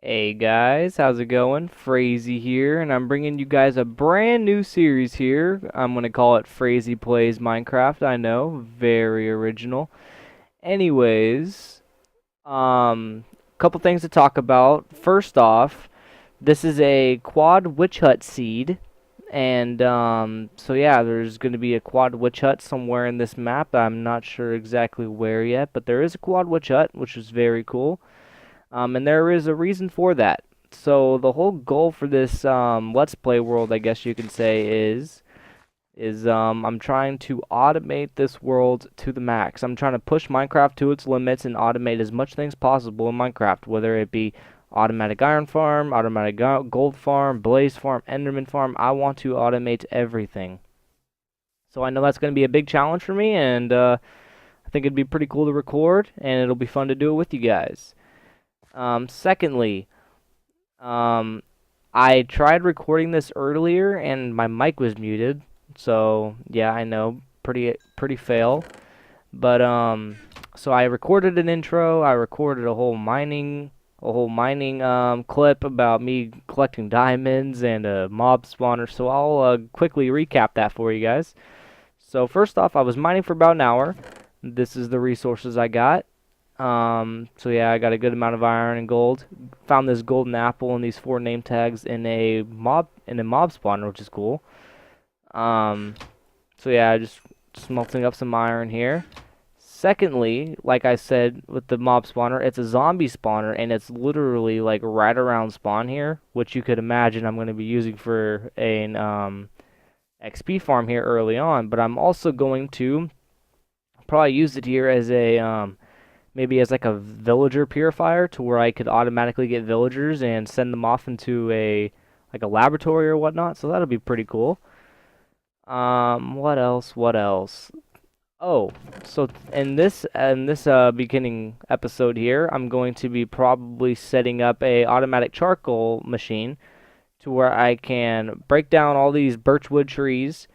Hey guys, how's it going? Phrasey here, and I'm bringing you guys a brand new series here. I'm gonna call it Phrasey Plays Minecraft. I know, very original. Anyways, couple things to talk about. First off, this is a quad witch hut seed, and so yeah, there's gonna be a quad witch hut somewhere in this map. I'm not sure exactly where yet, but there is a quad witch hut, which is very cool. And there is a reason for that. So the whole goal for this Let's Play world, I guess you can say, is I'm trying to automate this world to the max. I'm trying to push Minecraft to its limits and automate as much things possible in Minecraft, whether it be automatic iron farm, automatic gold farm, blaze farm, enderman farm. I want to automate everything. So I know that's going to be a big challenge for me, and I think it'd be pretty cool to record, and it'll be fun to do it with you guys. Secondly, um, I tried recording this earlier and my mic was muted. So yeah, I know, pretty fail. But so I recorded an intro. I recorded a whole mining clip about me collecting diamonds and a mob spawner. So I'll quickly recap that for you guys. So first off, I was mining for about an hour. This is the resources I got. So yeah, I got a good amount of iron and gold. Found this golden apple and these 4 name tags in a mob spawner, which is cool. Um, so yeah, just smelting up some iron here. Secondly, like I said with the mob spawner, it's a zombie spawner and it's literally like right around spawn here, which you could imagine I'm going to be using for an XP farm here early on. But I'm also going to probably use it here as a maybe as like a villager purifier to where I could automatically get villagers and send them off into a like a laboratory or whatnot. So that'll be pretty cool. What else? What else? Oh, so in this beginning episode here, I'm going to be probably setting up a automatic charcoal machine to where I can break down all these birchwood trees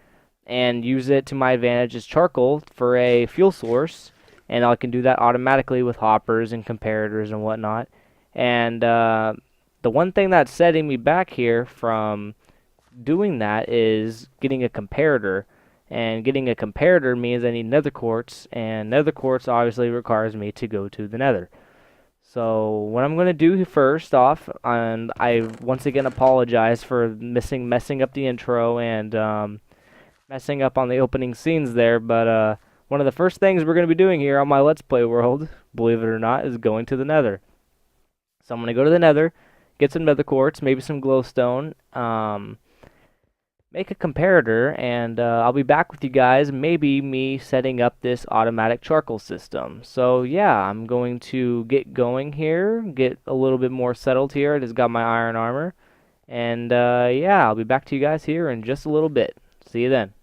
and use it to my advantage as charcoal for a fuel source, and I can do that automatically with hoppers and comparators and whatnot. And the one thing that's setting me back here from doing that is getting a comparator. And getting a comparator means I need nether quartz, and nether quartz obviously requires me to go to the nether. So what I'm going to do first off, and I once again apologize for messing up the intro and messing up on the opening scenes there, but one of the first things we're going to be doing here on my Let's Play world, believe it or not, is going to the nether. So I'm going to go to the nether, get some nether quartz, maybe some glowstone, make a comparator, and I'll be back with you guys, maybe me setting up this automatic charcoal system. So yeah, I'm going to get going here, get a little bit more settled here. I just got my iron armor, and yeah, I'll be back to you guys here in just a little bit. See you then.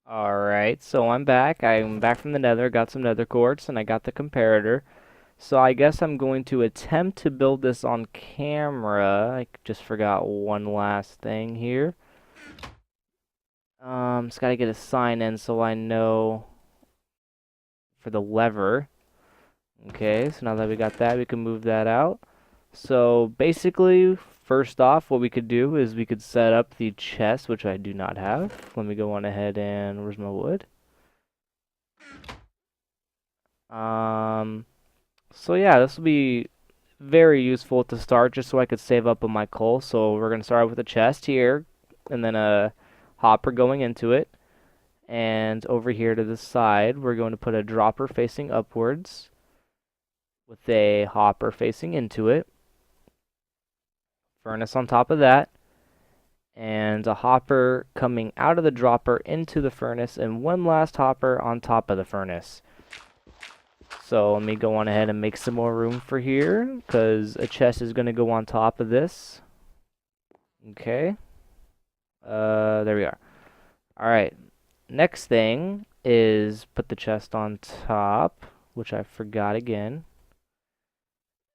Alright, so I'm back. I'm back from the nether, got some nether quartz, and I got the comparator. So I guess I'm going to attempt to build this on camera. I just forgot one last thing here. Just gotta get a sign in so I know for the lever. Okay, so now that we got that, we can move that out. So basically, first off, what we could do is we could set up the chest, which I do not have. Let me go on ahead and where's my wood? So yeah, this will be very useful to start just so I could save up on my coal. So we're gonna start with a chest here, and then a hopper going into it. And over here to the side, we're going to put a dropper facing upwards with a hopper facing into it. Furnace on top of that. And a hopper coming out of the dropper into the furnace, and one last hopper on top of the furnace. So let me go on ahead and make some more room for here, because a chest is going to go on top of this. Okay. There we are. Alright. Next thing is put the chest on top, which I forgot again.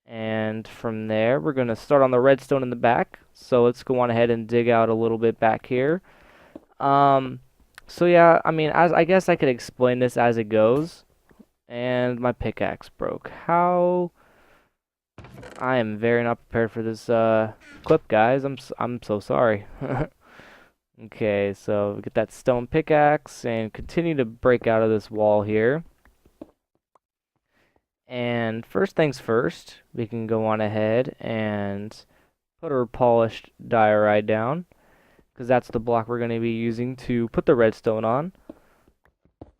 And from there, we're going to start on the redstone in the back. So let's go on ahead and dig out a little bit back here. So yeah, I mean, I guess I could explain this as it goes. And my pickaxe broke. How I am very not prepared for this clip, guys. I'm so sorry. Okay, so we get that stone pickaxe and continue to break out of this wall here. And first things first, we can go on ahead and put our polished diorite down, because that's the block we're going to be using to put the redstone on.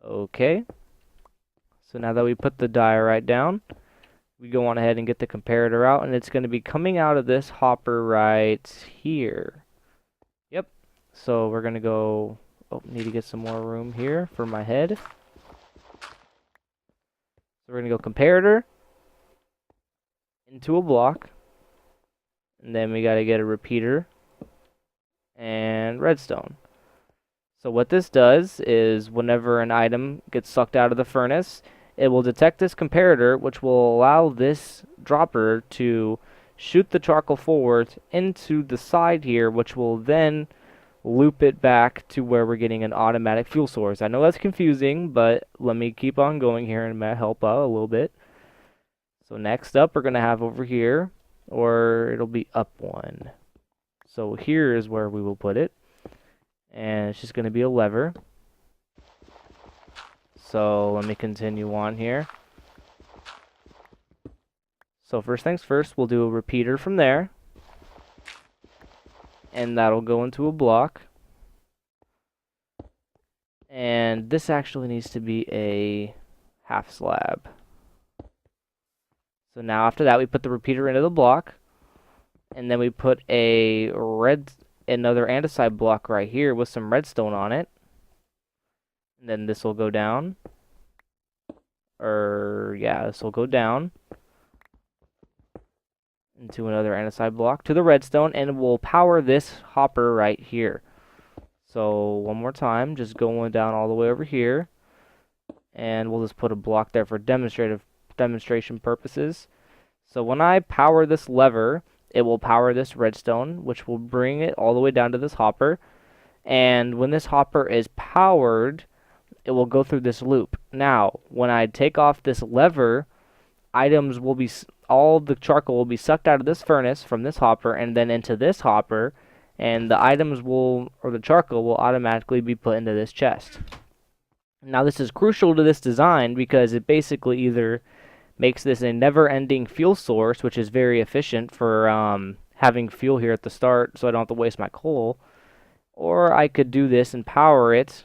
Okay, so now that we put the diorite down, we go on ahead and get the comparator out, and it's going to be coming out of this hopper right here. Yep, so we're going to go, oh, need to get some more room here for my head. So we're going to go comparator into a block, and then we got to get a repeater and redstone. So what this does is whenever an item gets sucked out of the furnace, it will detect this comparator, which will allow this dropper to shoot the charcoal forward into the side here, which will then loop it back to where we're getting an automatic fuel source. I know that's confusing, but let me keep on going here and help out a little bit. So next up, we're going to have over here, or it'll be up one. So here is where we will put it, and it's just going to be a lever. So let me continue on here. So first things first, we'll do a repeater from there, and that'll go into a block. And this actually needs to be a half slab. So now after that, we put the repeater into the block, and then we put another andesite block right here with some redstone on it. And then this will go down. This will go down into another andesite block to the redstone, and it will power this hopper right here. So one more time, just going down all the way over here, and we'll just put a block there for demonstration purposes. So when I power this lever, it will power this redstone, which will bring it all the way down to this hopper. And when this hopper is powered, it will go through this loop. Now, when I take off this lever, all the charcoal will be sucked out of this furnace from this hopper and then into this hopper, and the charcoal will automatically be put into this chest. Now, this is crucial to this design because it basically either makes this a never-ending fuel source, which is very efficient for having fuel here at the start so I don't have to waste my coal, or I could do this and power it,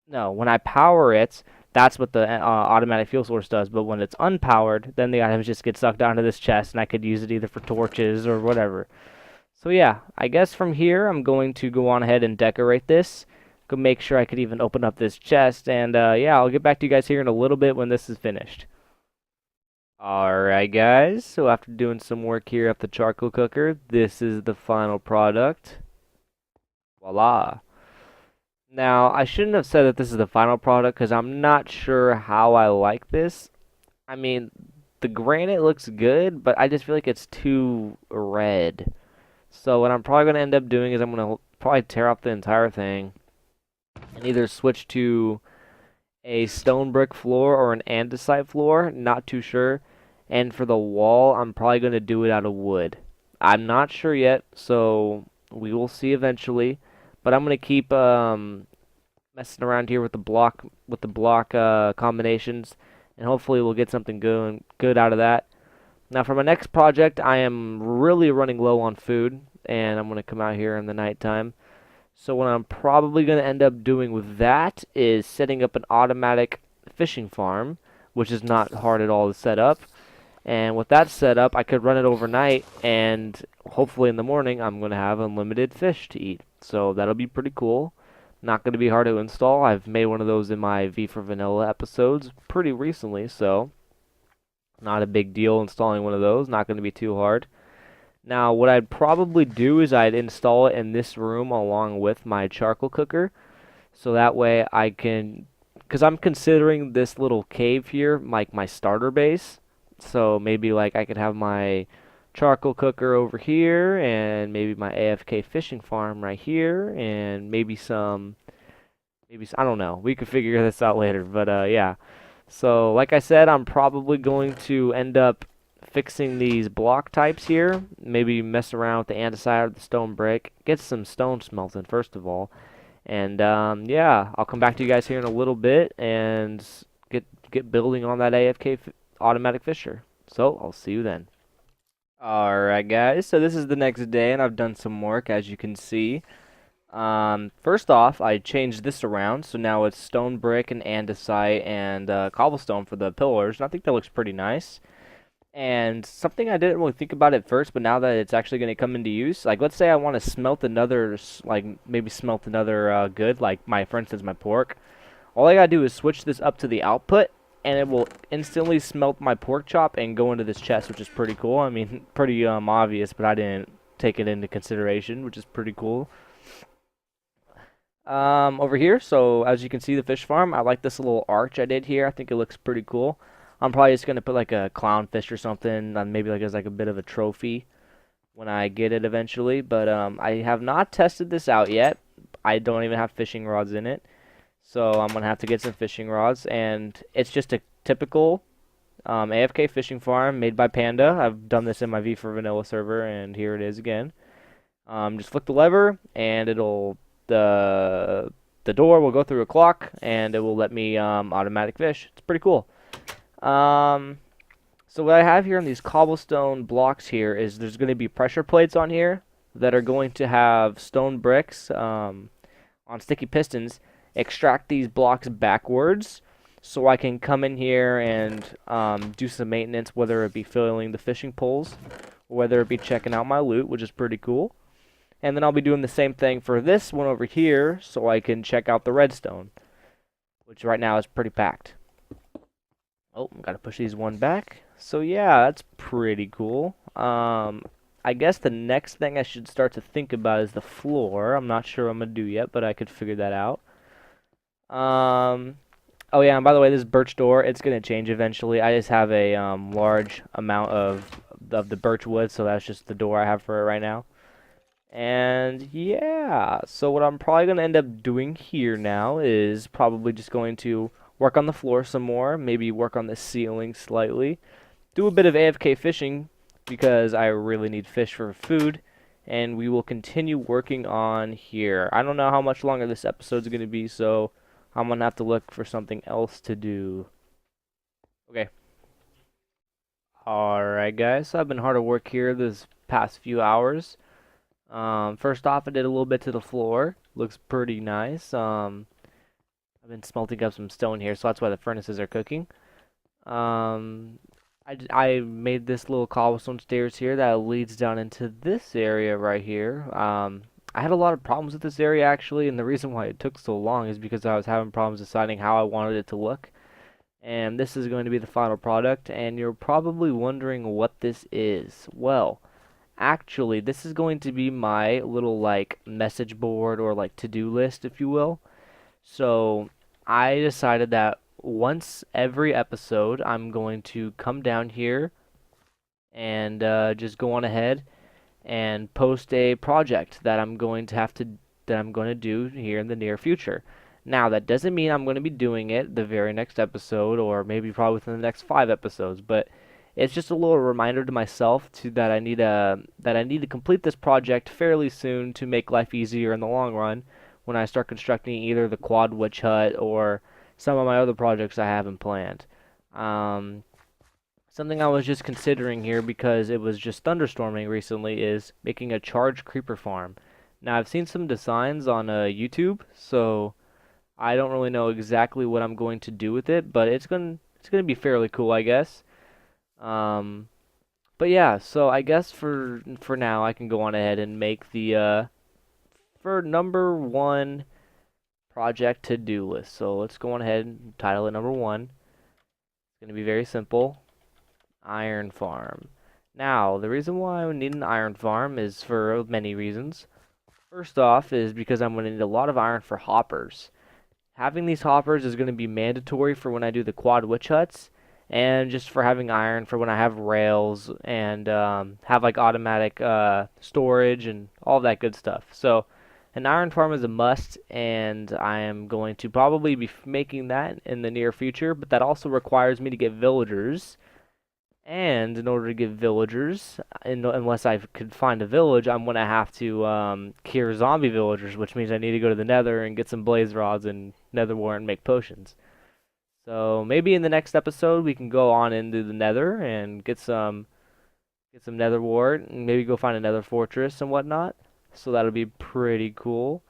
when I power it, that's what the automatic fuel source does, but when it's unpowered, then the items just get sucked down to this chest, and I could use it either for torches or whatever. So yeah, I guess from here, I'm going to go on ahead and decorate this, go make sure I could even open up this chest, and yeah, I'll get back to you guys here in a little bit when this is finished. Alright guys, so after doing some work here at the charcoal cooker, this is the final product. Voila. Now, I shouldn't have said that this is the final product because I'm not sure how I like this. I mean, the granite looks good, but I just feel like it's too red. So what I'm probably going to end up doing is I'm going to probably tear off the entire thing and either switch to a stone brick floor or an andesite floor, not too sure. And for the wall, I'm probably going to do it out of wood. I'm not sure yet, so we will see eventually. But I'm going to keep messing around here with the block combinations, and hopefully we'll get something good out of that. Now for my next project, I am really running low on food, and I'm going to come out here in the nighttime. So what I'm probably going to end up doing with that is setting up an automatic fishing farm, which is not hard at all to set up. And with that set up, I could run it overnight, and hopefully in the morning, I'm going to have unlimited fish to eat. So that'll be pretty cool. Not going to be hard to install. I've made one of those in my V for Vanilla episodes pretty recently, so not a big deal installing one of those. Not going to be too hard. Now, what I'd probably do is I'd install it in this room along with my charcoal cooker. So that way I can, because I'm considering this little cave here like my starter base. So maybe like I could have my charcoal cooker over here and maybe my AFK fishing farm right here and maybe I don't know. We could figure this out later, but yeah. So, like I said, I'm probably going to end up fixing these block types here. Maybe mess around with the andesite or the stone brick. Get some stone smelting, first of all. And, yeah, I'll come back to you guys here in a little bit and get building on that AFK automatic fisher. So, I'll see you then. Alright, guys. So, this is the next day, and I've done some work, as you can see. First off, I changed this around, so now it's stone brick and andesite and cobblestone for the pillars, and I think that looks pretty nice. And something I didn't really think about at first, but now that it's actually going to come into use, like let's say I want to smelt another, like maybe smelt another good, like for instance, my pork. All I gotta do is switch this up to the output, and it will instantly smelt my pork chop and go into this chest, which is pretty cool. I mean, pretty obvious, but I didn't take it into consideration, which is pretty cool. Over here, so as you can see, the fish farm, I like this little arch I did here. I think it looks pretty cool. I'm probably just gonna put like a clownfish or something, maybe like as like a bit of a trophy when I get it eventually. But I have not tested this out yet. I don't even have fishing rods in it, so I'm gonna have to get some fishing rods. And it's just a typical AFK fishing farm made by Panda. I've done this in my V for Vanilla server, and here it is again. Just flick the lever, and the door will go through a clock, and it will let me automatic fish. It's pretty cool. So what I have here on these cobblestone blocks here is there's going to be pressure plates on here that are going to have stone bricks on sticky pistons extract these blocks backwards, so I can come in here and do some maintenance, whether it be filling the fishing poles or whether it be checking out my loot, which is pretty cool. And then I'll be doing the same thing for this one over here, so I can check out the redstone, which right now is pretty packed. Oh, gotta push these one back. So yeah, that's pretty cool. I guess the next thing I should start to think about is the floor. I'm not sure what I'm gonna do yet, but I could figure that out. Oh yeah, and by the way, this birch door, it's gonna change eventually. I just have a large amount of the birch wood, so that's just the door I have for it right now. And yeah, so what I'm probably going to end up doing here now is probably just going to work on the floor some more, maybe work on the ceiling slightly, do a bit of AFK fishing because I really need fish for food, and we will continue working on here. I don't know how much longer this episode's going to be, so I'm going to have to look for something else to do. Okay. Alright guys, so I've been hard at work here this past few hours. First off, I did a little bit to the floor. Looks pretty nice. I've been smelting up some stone here, so that's why the furnaces are cooking. I made this little cobblestone stairs here that leads down into this area right here. I had a lot of problems with this area actually, and the reason why it took so long is because I was having problems deciding how I wanted it to look. And this is going to be the final product, and you're probably wondering what this is. Well, actually, this is going to be my little like message board or like to-do list, if you will. So I decided that once every episode, I'm going to come down here and just go on ahead and post a project that I'm going to do here in the near future. Now, that doesn't mean I'm going to be doing it the very next episode or maybe probably within the next 5 episodes, but it's just a little reminder to myself that I need to complete this project fairly soon to make life easier in the long run when I start constructing either the quad witch hut or some of my other projects I haven't planned. Something I was just considering here because it was just thunderstorming recently is making a charged creeper farm. Now I've seen some designs on YouTube, so I don't really know exactly what I'm going to do with it, but it's gonna be fairly cool, I guess. Um, but yeah, so I guess for now I can go on ahead and make the for number one project to-do list. So let's go on ahead and title it number one. It's gonna be very simple. Iron farm. Now, the reason why I need an iron farm is for many reasons. First off is because I'm gonna need a lot of iron for hoppers. Having these hoppers is going to be mandatory for when I do the quad witch huts, and just for having iron for when I have rails and have like automatic storage and all that good stuff. So, An iron farm is a must, and I am going to probably be making that in the near future, but that also requires me to get villagers. And in order to get villagers, unless I could find a village, I'm gonna have to cure zombie villagers, which means I need to go to the Nether and get some blaze rods and Nether wart and make potions. So maybe in the next episode we can go on into the Nether and get some Nether wart and maybe go find another fortress and whatnot. So that'll be pretty cool.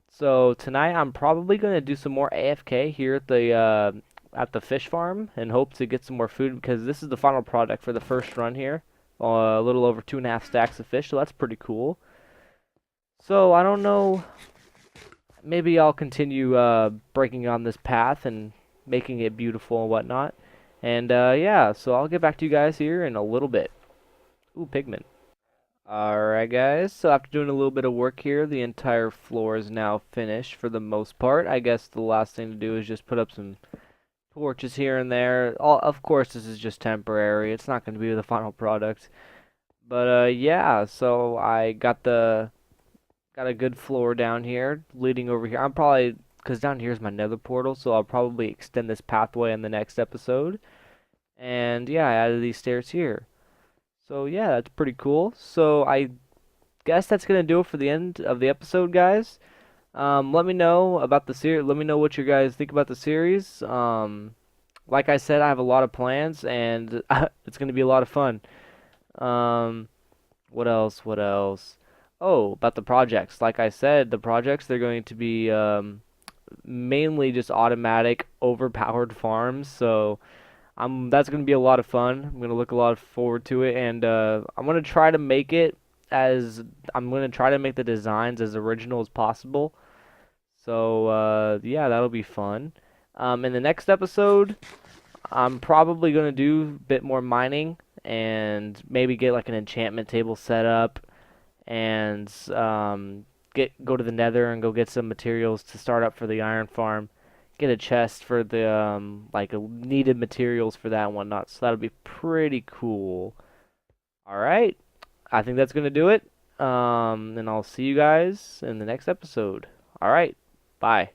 So tonight I'm probably gonna do some more AFK here at the fish farm and hope to get some more food because this is the final product for the first run here. A little over 2.5 stacks of fish, so that's pretty cool. So I don't know, maybe I'll continue breaking on this path and making it beautiful and whatnot. And yeah, so I'll get back to you guys here in a little bit. Ooh, pigment. Alright guys, so after doing a little bit of work here, the entire floor is now finished for the most part. I guess the last thing to do is just put up some torches here and there. Of course, this is just temporary. It's not going to be the final product. But yeah, so I got a good floor down here leading over here. I'm probably because down here is my nether portal, so I'll probably extend this pathway in the next episode. And yeah, I added these stairs here. So yeah, that's pretty cool. So I guess that's gonna do it for the end of the episode, guys. Let me know about the series. Let me know what you guys think about the series. Like I said, I have a lot of plans, and it's gonna be a lot of fun. Um, what else? What else? Oh, about the projects. Like I said, the projects they're going to be mainly just automatic, overpowered farms. So that's gonna be a lot of fun. I'm gonna look a lot forward to it, and I'm gonna try to make it as I'm gonna try to make the designs as original as possible. So yeah, that'll be fun. In the next episode, I'm probably gonna do a bit more mining and maybe get like an enchantment table set up and go to the Nether and go get some materials to start up for the iron farm. Get a chest for the like needed materials for that and whatnot. So that'll be pretty cool. All right, I think that's gonna do it. And I'll see you guys in the next episode. All right, bye.